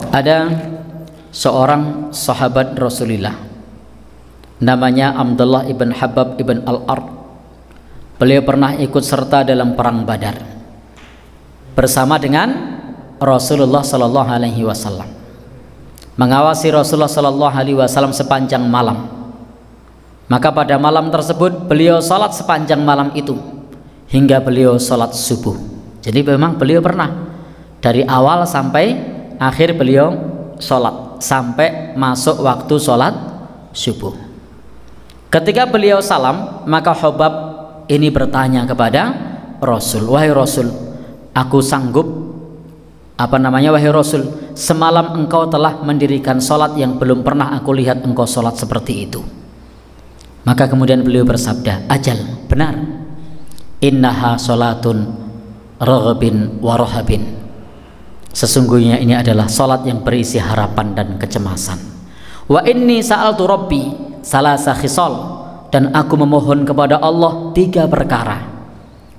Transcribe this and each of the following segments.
Ada seorang sahabat Rasulullah namanya Abdullah ibn Habab ibn Al-Ard. Beliau pernah ikut serta dalam perang Badar bersama dengan Rasulullah sallallahu alaihi wasallam, mengawasi Rasulullah sallallahu alaihi wasallam sepanjang malam. Maka pada malam tersebut beliau salat sepanjang malam itu hingga beliau salat subuh. Jadi memang beliau pernah dari awal sampai akhir beliau salat sampai masuk waktu salat subuh. Ketika beliau salam, maka Hubab ini bertanya kepada Rasul, "Wahai Rasul, aku sanggup wahai Rasul, semalam engkau telah mendirikan salat yang belum pernah aku lihat engkau salat seperti itu." Maka kemudian beliau bersabda, "Ajal, benar. Innaha salatun raghbin wa rahabin." Sesungguhnya ini adalah salat yang berisi harapan dan kecemasan. Wa inni sa'altu rabbi salasa khisal, dan aku memohon kepada Allah 3 perkara.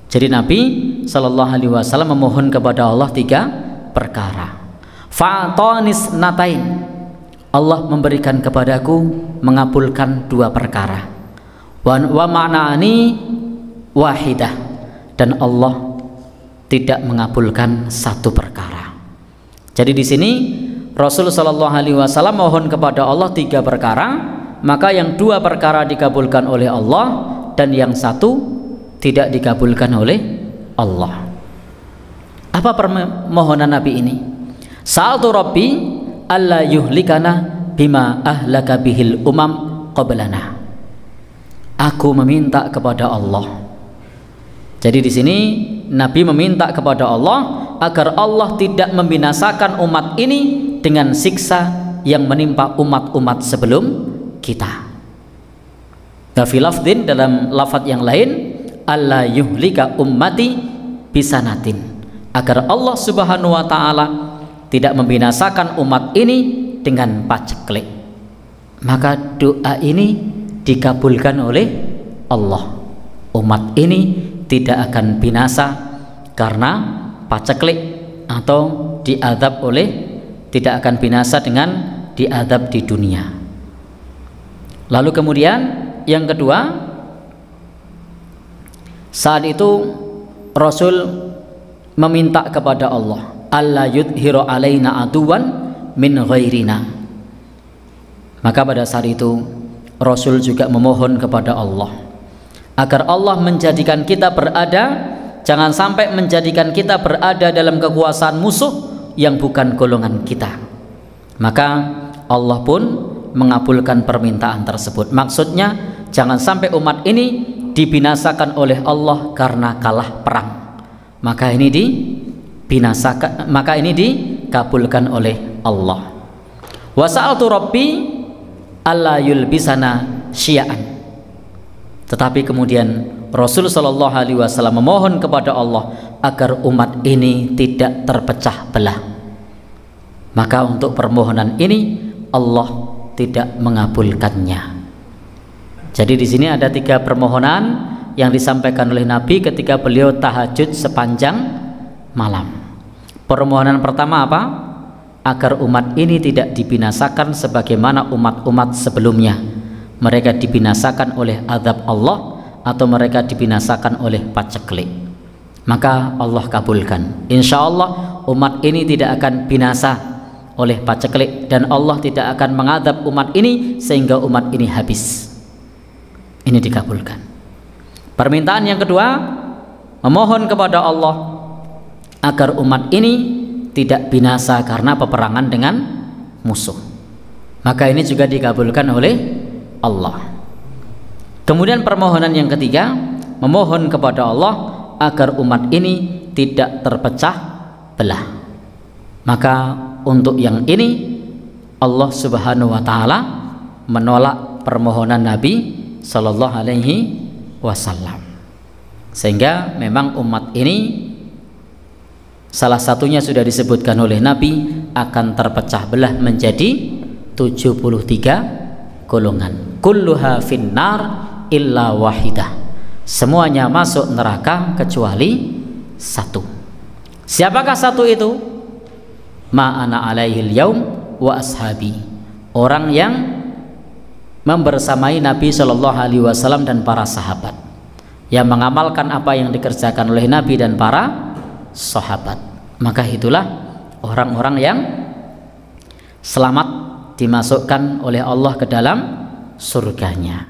Jadi Nabi sallallahu alaihi wasallam memohon kepada Allah 3 perkara. Fa'atanis natain, Allah memberikan kepadaku, mengabulkan 2 perkara. Wa ma'nani wahidah, dan Allah tidak mengabulkan 1 perkara. Jadi di sini Rasul sallallahu alaihi wasallam mohon kepada Allah 3 perkara, maka yang 2 perkara dikabulkan oleh Allah dan yang 1 tidak dikabulkan oleh Allah. Apa permohonan Nabi ini? Sa'altu Rabbi alla yuhlikana bima ahlaka bihil umam qablana. Aku meminta kepada Allah. Jadi di sini Nabi meminta kepada Allah agar Allah tidak membinasakan umat ini dengan siksa yang menimpa umat-umat sebelum kita. Fi lafdin, dalam lafaz yang lain, alla yuhlika ummati bisanatin, agar Allah Subhanahu wa taala tidak membinasakan umat ini dengan paceklik. Maka doa ini dikabulkan oleh Allah. Umat ini tidak akan binasa karena paceklik atau diadab tidak akan binasa dengan diadab di dunia. Lalu kemudian yang kedua, saat itu Rasul meminta kepada Allah, alla yudhiru alaina aduwan min ghairina. Maka pada saat itu Rasul juga memohon kepada Allah agar Allah menjadikan kita berada, jangan sampai menjadikan kita berada dalam kekuasaan musuh yang bukan golongan kita. Maka Allah pun mengabulkan permintaan tersebut. Maksudnya jangan sampai umat ini dibinasakan oleh Allah karena kalah perang. Maka ini dikabulkan oleh Allah. Wa sa'altu rabbi alla yulbisana syia'an. Tetapi kemudian Rasul sallallahu alaihi wasallam memohon kepada Allah agar umat ini tidak terpecah belah. Maka untuk permohonan ini Allah tidak mengabulkannya. Jadi di sini ada 3 permohonan yang disampaikan oleh Nabi ketika beliau tahajud sepanjang malam. Permohonan pertama apa? Agar umat ini tidak dibinasakan sebagaimana umat-umat sebelumnya. Mereka dibinasakan oleh azab Allah atau mereka dibinasakan oleh paceklik. Maka Allah kabulkan. Insya Allah umat ini tidak akan binasa oleh paceklik, dan Allah tidak akan mengadab umat ini sehingga umat ini habis. Ini dikabulkan. Permintaan yang kedua, memohon kepada Allah agar umat ini tidak binasa karena peperangan dengan musuh. Maka ini juga dikabulkan oleh Allah. Kemudian permohonan yang ketiga, memohon kepada Allah agar umat ini tidak terpecah belah. Maka untuk yang ini Allah Subhanahu wa taala menolak permohonan Nabi sallallahu alaihi wasallam. Sehingga memang umat ini salah satunya sudah disebutkan oleh Nabi akan terpecah belah menjadi 73 golongan. Kulluha finnar illa wahidah. Semuanya masuk neraka kecuali 1. Siapakah 1 itu? ma ana alaihil yaum wa ashabi. Orang yang membersamai Nabi Shallallahu Alaihi Wasallam dan para sahabat, yang mengamalkan apa yang dikerjakan oleh Nabi dan para sahabat, maka itulah orang-orang yang selamat dimasukkan oleh Allah ke dalam surganya.